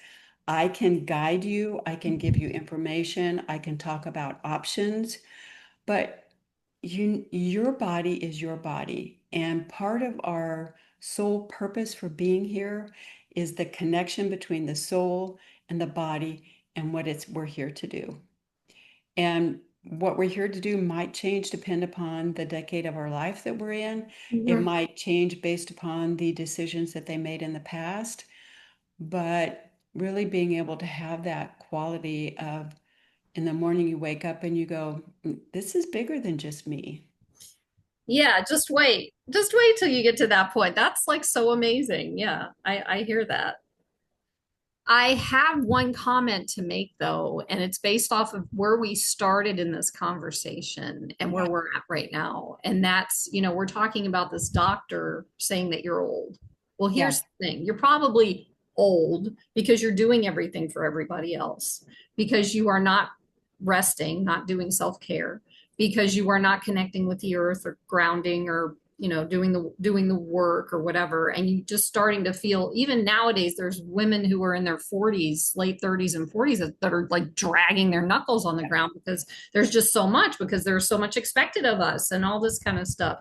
S3: I can guide you, I can give you information, I can talk about options, but your body is your body. And part of our sole purpose for being here is the connection between the soul and the body and what it's we're here to do. And what we're here to do might change depend upon the decade of our life that we're in. It
S1: mm-hmm.
S3: might change based upon the decisions that they made in the past, but really being able to have that quality of in the morning you wake up and you go, this is bigger than just me.
S1: Yeah, just wait. Just wait till you get to that point. That's like so amazing. Yeah, I hear that. I have one comment to make though, and it's based off of where we started in this conversation and where
S3: Yeah,
S1: we're at right now. And that's, you know, we're talking about this doctor saying that you're old. Well,
S3: yeah,
S1: here's the thing. You're probably old because you're doing everything for everybody else, because you are not resting, not doing self-care, because you are not connecting with the earth or grounding or doing the work or whatever, and you just starting to feel, even nowadays there's women who are in their 40s, late 30s and 40s that are like dragging their knuckles on the
S3: yeah.
S1: ground because there's just so much, because there's so much expected of us and all this kind of stuff.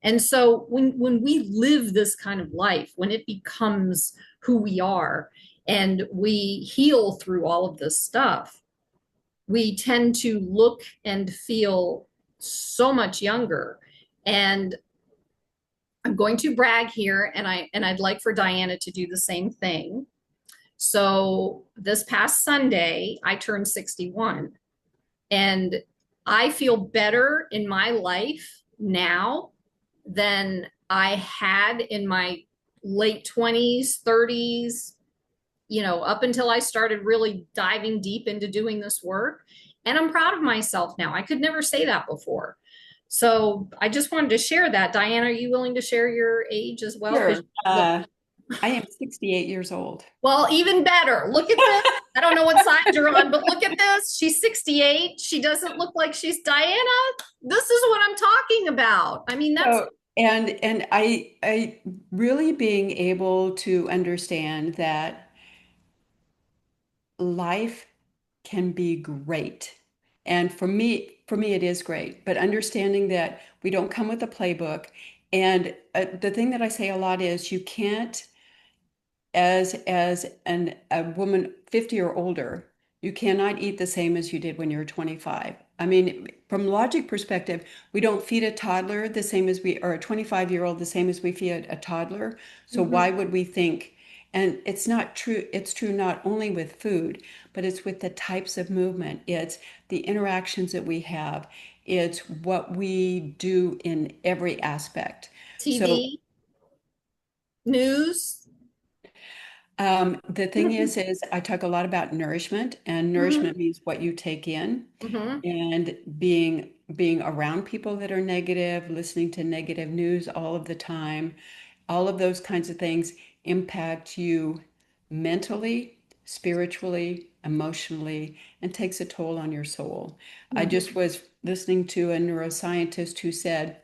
S1: And so when we live this kind of life, when it becomes who we are and we heal through all of this stuff, we tend to look and feel so much younger. And I'm going to brag here, and I'd like for Diana to do the same thing. So this past Sunday, I turned 61, and I feel better in my life now than I had in my late 20s, 30s, up until I started really diving deep into doing this work. And I'm proud of myself now. I could never say that before. So I just wanted to share that. Diane, are you willing to share your age as well? Because
S3: Sure.
S1: look,
S3: I am 68 years old.
S1: well, even better. Look at this. I don't know what side you're on, but look at this. She's 68. She doesn't look like she's Diana. This is what I'm talking about. I mean, that's
S3: So, and I really being able to understand that life can be great. And for me, it is great. But understanding that we don't come with a playbook. And the thing that I say a lot is you can't, as a woman 50 or older, you cannot eat the same as you did when you were 25. I mean, from logic perspective, we don't feed a toddler the same as we, or a 25-year-old the same as we feed a toddler. So
S1: mhm.
S3: why would we think? And it's not true. It's true not only with food, but it's with the types of movement. It's the interactions that we have. It's what we do in every aspect. So
S1: TV, news.
S3: The thing is I talk a lot about nourishment, and
S1: Mhm,
S3: nourishment means what you take in,
S1: mhm.
S3: and being around people that are negative, listening to negative news all of the time, all of those kinds of things impact you mentally, spiritually, emotionally, and takes a toll on your soul. I
S1: Mhm.
S3: just was listening to a neuroscientist who said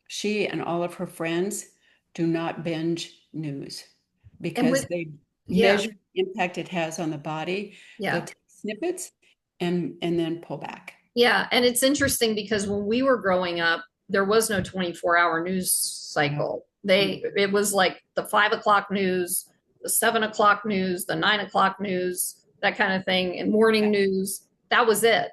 S3: she and all of her friends do not binge news
S1: And
S3: because
S1: with,
S3: they
S1: yeah,
S3: measure the impact it has on the body. They'll
S1: yeah.
S3: take snippets and then pull back.
S1: Yeah, and it's interesting because when we were growing up, there was no 24-hour news
S3: No.
S1: cycle. It was like the 5 o'clock news, the 7 o'clock news, the 9 o'clock news, that kind of thing, and morning news. That was it.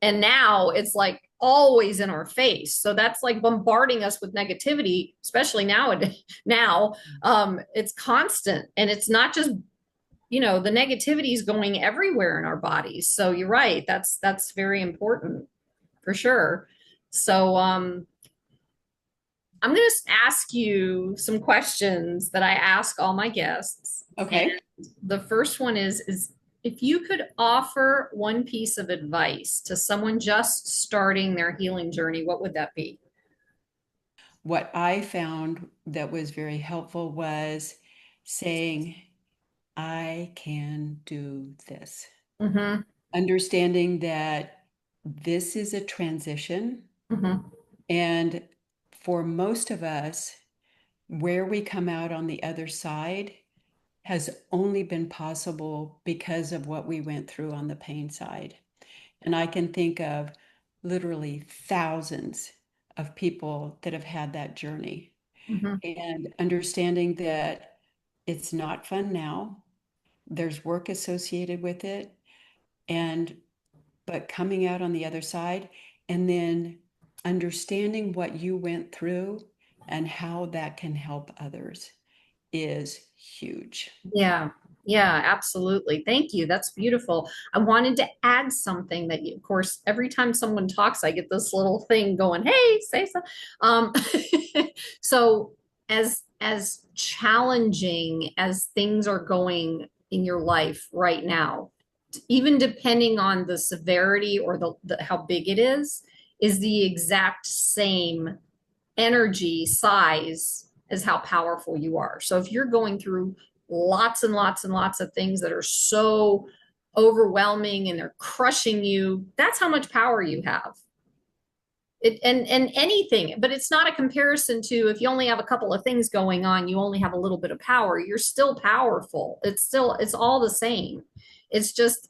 S1: And now it's like always in our face. So that's like bombarding us with negativity, especially nowadays. Now, it's constant, and it's not just the negativity is going everywhere in our bodies. So you're right. That's very important for sure. So I'm going to ask you some questions that I ask all my guests. And
S3: Okay.
S1: the first one is if you could offer one piece of advice to someone just starting their healing journey, what would that be?
S3: What I found that was very helpful was saying, I can do this.
S1: Mm-hmm.
S3: Understanding that this is a transition.
S1: Mm-hmm.
S3: And for most of us, where we come out on the other side has only been possible because of what we went through on the pain side. And I can think of literally thousands of people that have had that journey,
S1: Mm-hmm.
S3: and understanding that it's not fun now. There's work associated with it, and but coming out on the other side and then understanding what you went through and how that can help others is huge.
S1: Yeah, yeah, absolutely. Thank you. That's beautiful. I wanted to add something that, of course, every time someone talks, I get this little thing going, hey, say so. Um, so as challenging as things are going in your life right now, even depending on the severity or the how big it is the exact same energy size as how powerful you are. So if you're going through lots and lots and lots of things that are so overwhelming and they're crushing you, that's how much power you have. And anything, but it's not a comparison to if you only have a couple of things going on, you only have a little bit of power. You're still powerful. It's all the same. It's just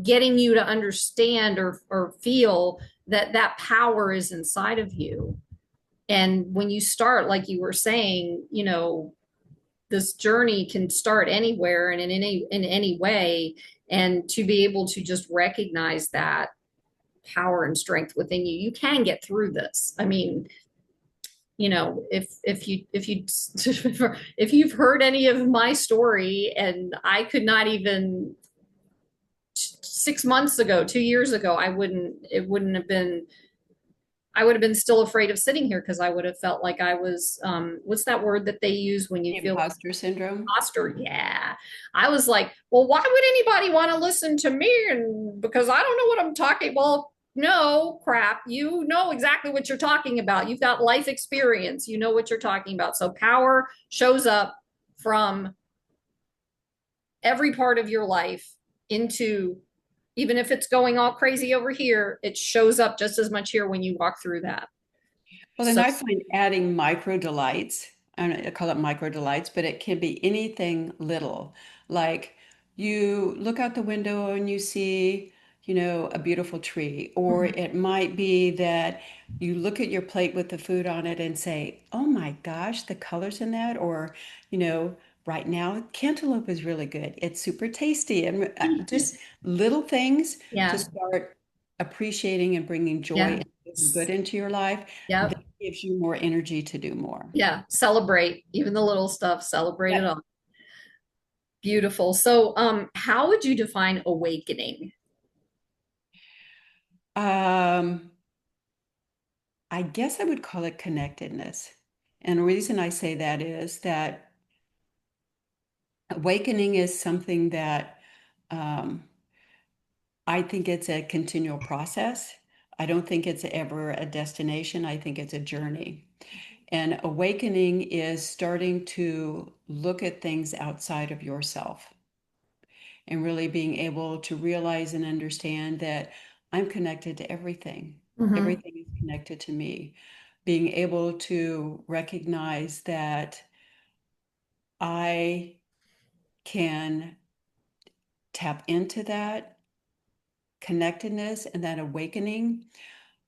S1: getting you to understand or feel that that power is inside of you. And when you start, like you were saying, this journey can start anywhere and in any way. And to be able to just recognize that power and strength within you, you can get through this. I mean, you know, if you if you've heard any of my story, and I could not even 6 months ago, 2 years ago, it wouldn't have been, I would have been still afraid of sitting here because I would have felt like I was, what's that word that they use when you feel
S3: Imposter syndrome.
S1: imposter? Yeah. I was like, well, why would anybody want to listen to me? And because I don't know what I'm talking. Well, no, crap. You know exactly what you're talking about. You've got life experience. You know what you're talking about. So power shows up from every part of your life into, even if it's going all crazy over here, it shows up just as much here when you walk through that.
S3: Well, then
S1: So,
S3: I find adding micro delights, I call it micro delights, but it can be anything little. Like you look out the window and you see, a beautiful tree. Or
S1: mhm.
S3: it might be that you look at your plate with the food on it and say, oh my gosh, the colors in that. Or, right now, cantaloupe is really good. It's super tasty. And just little things to
S1: Yeah,
S3: start appreciating and bringing joy
S1: yeah,
S3: and good into your life
S1: yep,
S3: gives you more energy to do more.
S1: yeah. Celebrate even the little stuff. Celebrate it
S3: Yep.
S1: all. Beautiful. So, how would you define awakening?
S3: Um, I guess I would call it connectedness. And the reason I say that is that awakening is something that um, I think it's a continual process. I don't think it's ever a destination. I think it's a journey. And awakening is starting to look at things outside of yourself and really being able to realize and understand that I'm connected to everything.
S1: Mm-hmm.
S3: Everything is connected to me. Being able to recognize that I can tap into that connectedness and that awakening,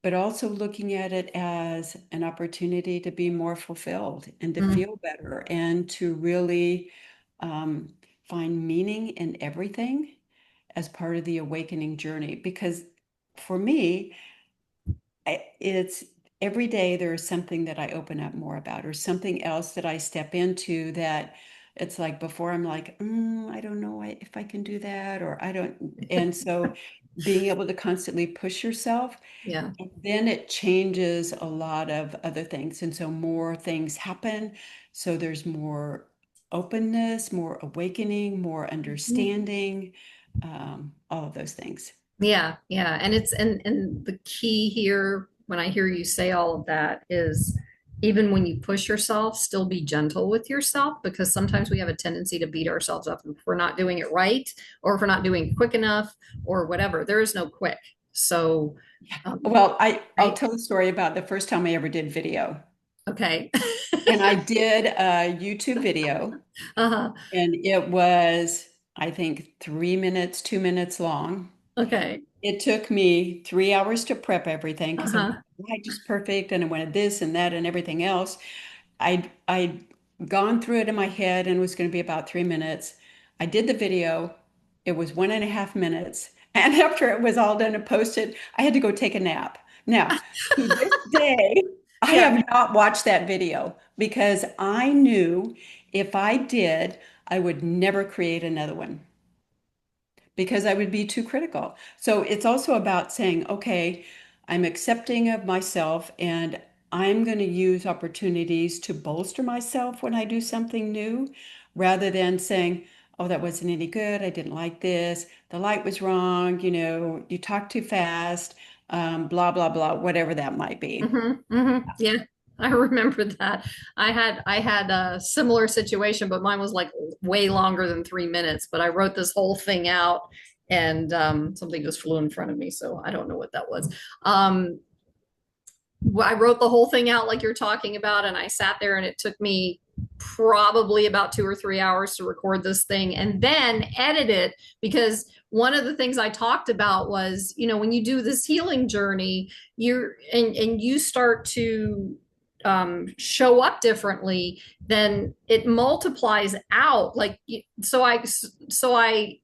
S3: but also looking at it as an opportunity to be more fulfilled and to
S1: Mm-hmm.
S3: feel better and to really um, find meaning in everything as part of the awakening journey. Because for me, it's every day there is something that I open up more about, or something else that I step into that it's like before I'm like, I don't know if I can do that, or I don't. And so being able to constantly push yourself,
S1: Yeah.
S3: and then it changes a lot of other things. And so more things happen. So there's more openness, more awakening, more understanding, all of those things.
S1: Yeah, yeah. And it's and the key here when I hear you say all of that is, even when you push yourself, still be gentle with yourself, because sometimes we have a tendency to beat ourselves up if we're not doing it right, or if we're not doing quick enough, or whatever. There is no quick. So,
S3: Well, I'll
S1: right.
S3: tell the story about the first time I ever did video.
S1: Okay.
S3: And I did a YouTube video,
S1: Uh-huh.
S3: and it was, I think, 3 minutes, 2 minutes long.
S1: Okay.
S3: It took me 3 hours to prep everything because I'm
S1: Uh-huh.
S3: like, just perfect, and I wanted this and that and everything else. I'd gone through it in my head and it was going to be about 3 minutes. I did the video. It was 1.5 minutes. And after it was all done and posted, I had to go take a nap. Now, to this day, I
S1: Yeah.
S3: have not watched that video because I knew if I did, I would never create another one because I would be too critical. So it's also about saying, okay, I'm accepting of myself and I'm going to use opportunities to bolster myself when I do something new rather than saying, oh, that wasn't any good. I didn't like this. The light was wrong. You talked too fast, blah, blah, blah, whatever that might be.
S1: Yeah, I remember that. I had a similar situation, but mine was like way longer than 3 minutes. But I wrote this whole thing out, and something just flew in front of me, so I don't know what that was. Um, I wrote the whole thing out like you're talking about, and I sat there, and it took me probably about 2 or 3 hours to record this thing and then edit it, because one of the things I talked about was, when you do this healing journey, and you start to show up differently, then it multiplies out. Like, so I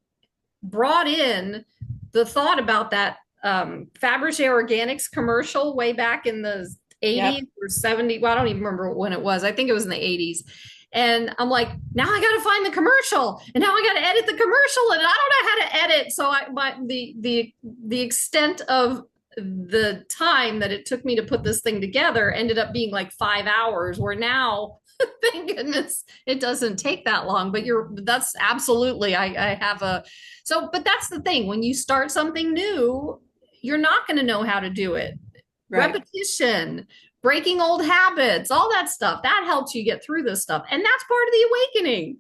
S1: brought in the thought about that Fabergé Organics commercial way back in the 80s
S3: Yep.
S1: or 70. Well, I don't even remember when it was. I think it was in the 80s. And I'm like, now I got to find the commercial, and now I got to edit the commercial, and I don't know how to edit. So the extent of the time that it took me to put this thing together ended up being like 5 hours. Where now, thank goodness, it doesn't take that long. But that's absolutely. I have a so, but that's the thing. When you start something new, you're not going to know how to do it.
S3: Right.
S1: Repetition, breaking old habits, all that stuff, that helps you get through this stuff. And that's part of the awakening.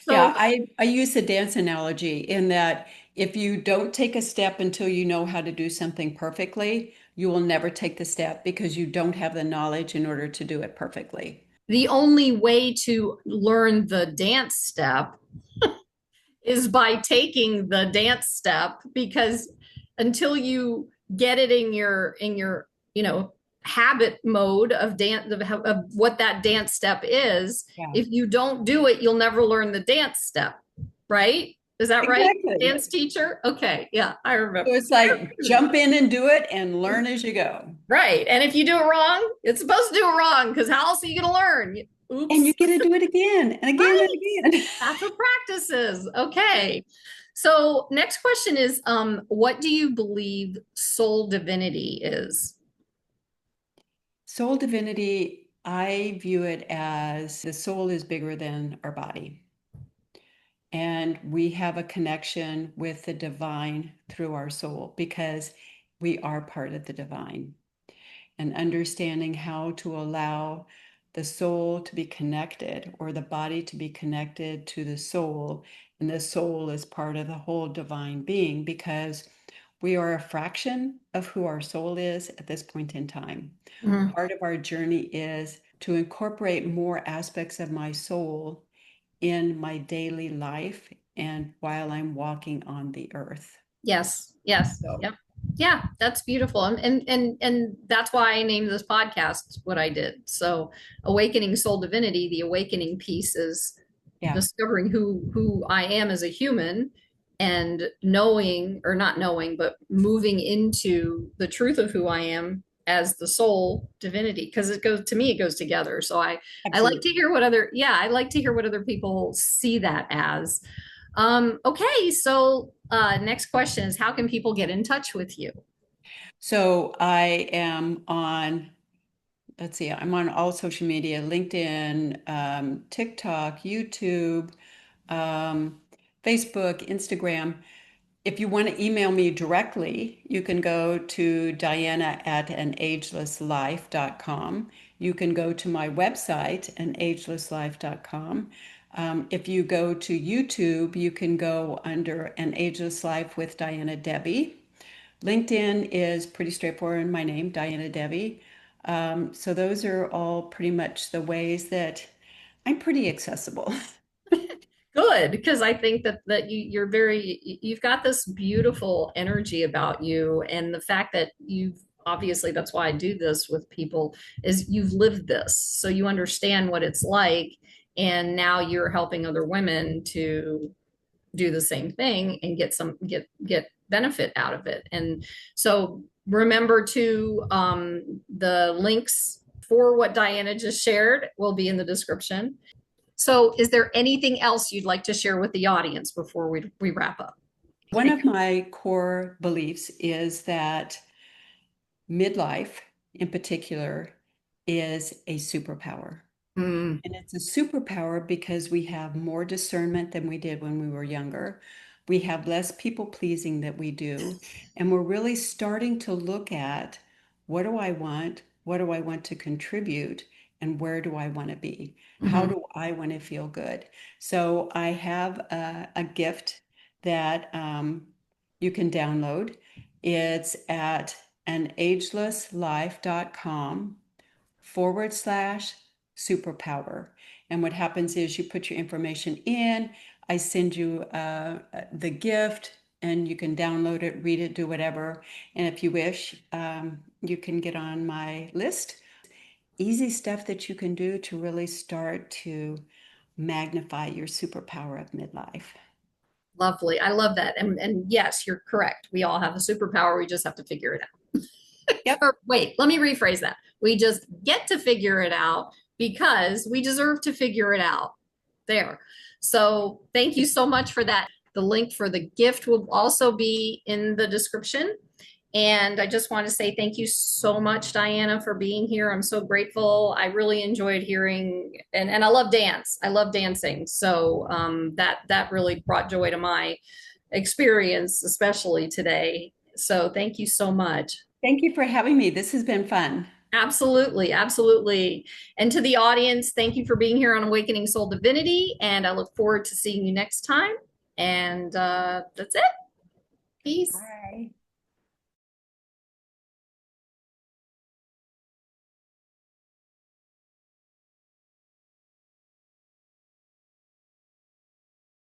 S3: Yeah,
S1: So
S3: I use the dance analogy in that if you don't take a step until you know how to do something perfectly, you will never take the step because you don't have the knowledge in order to do it perfectly.
S1: the only way to learn the dance step is by taking the dance step, because until you get it in your habit mode of dance of what that dance step is,
S3: Yeah.
S1: if you don't do it, you'll never learn the dance step, right? Is that right,
S3: Exactly.
S1: dance teacher? Okay, yeah, I
S3: So
S1: remember.
S3: it's like jump in and do it and learn as you go.
S1: Right, and if you do it wrong, it's supposed to do it wrong, because how else are you going to learn?
S3: And you
S1: Oops.
S3: get to do it again and again and
S1: Right.
S3: again.
S1: That's what practice is. Okay. So next question is, what do you believe soul divinity is?
S3: Soul divinity, I view it as the soul is bigger than our body. And we have a connection with the divine through our soul because we are part of the divine. And understanding how to allow the soul to be connected or the body to be connected to the soul. And the soul is part of the whole divine being because we are a fraction of who our soul is at this point in time.
S1: Mhm.
S3: Part of our journey is to incorporate more aspects of my soul in my daily life and while I'm walking on the earth.
S1: Yes, yes,
S3: So,
S1: yep. Yeah, that's beautiful. And that's why I named this podcast what I did. So awakening soul divinity, the awakening piece is
S3: yeah,
S1: discovering who I am as a human, and knowing, or not knowing, but moving into the truth of who I am as the soul divinity, because it goes, to me it goes together. So I like to
S3: absolutely.
S1: hear what other, yeah, I like to hear what other people see that as. Okay, so next question is, how can people get in touch with you?
S3: So I am on, let's see, I'm on all social media, LinkedIn, TikTok, YouTube, um, Facebook, Instagram. If you want to email me directly, you can go to Diana at anagelesslife.com. You can go to my website, anagelesslife.com. If you go to YouTube, you can go under An Ageless Life with Diana Devi. LinkedIn is pretty straightforward. My name, Diana Devi. So those are all pretty much the ways that I'm pretty accessible.
S1: Good, because I think that you're you've got this beautiful energy about you, and the fact that you've, obviously that's why I do this with people, is you've lived this, so you understand what it's like, and now you're helping other women to do the same thing and get benefit out of it. And so remember to, the links for what Diana just shared will be in the description. So is there anything else you'd like to share with the audience before we wrap up?
S3: One of my core beliefs is that midlife, in particular, is a superpower.
S1: Mm,
S3: And it's a superpower because we have more discernment than we did when we were younger. We have less people pleasing that we do. And we're really starting to look at what do I want? What do I want to contribute? And where do I want to be? How
S1: mhm.
S3: do I want to feel good? So I have a gift that you can download. It's at anagelesslife.com/superpower. And what happens is you put your information in, I send you the gift, and you can download it, read it, do whatever. And if you wish, you can get on my list. Easy stuff that you can do to really start to magnify your superpower of midlife.
S1: Lovely. I love that. And yes, you're correct. We all have a superpower. We just have to figure it out.
S3: Yep.
S1: Or wait, let me rephrase that. We just get to figure it out because we deserve to figure it out. There. So thank you so much for that. The link for the gift will also be in the description. And I just want to say thank you so much, Diana, for being here. I'm so grateful. I really enjoyed hearing, and I love dance. I love dancing. So that really brought joy to my experience, especially today. So thank you so much.
S3: Thank you for having me. This has been fun.
S1: Absolutely, absolutely. And to the audience, thank you for being here on Awakening Soul Divinity. And I look forward to seeing you next time. And that's it. Peace.
S3: Bye.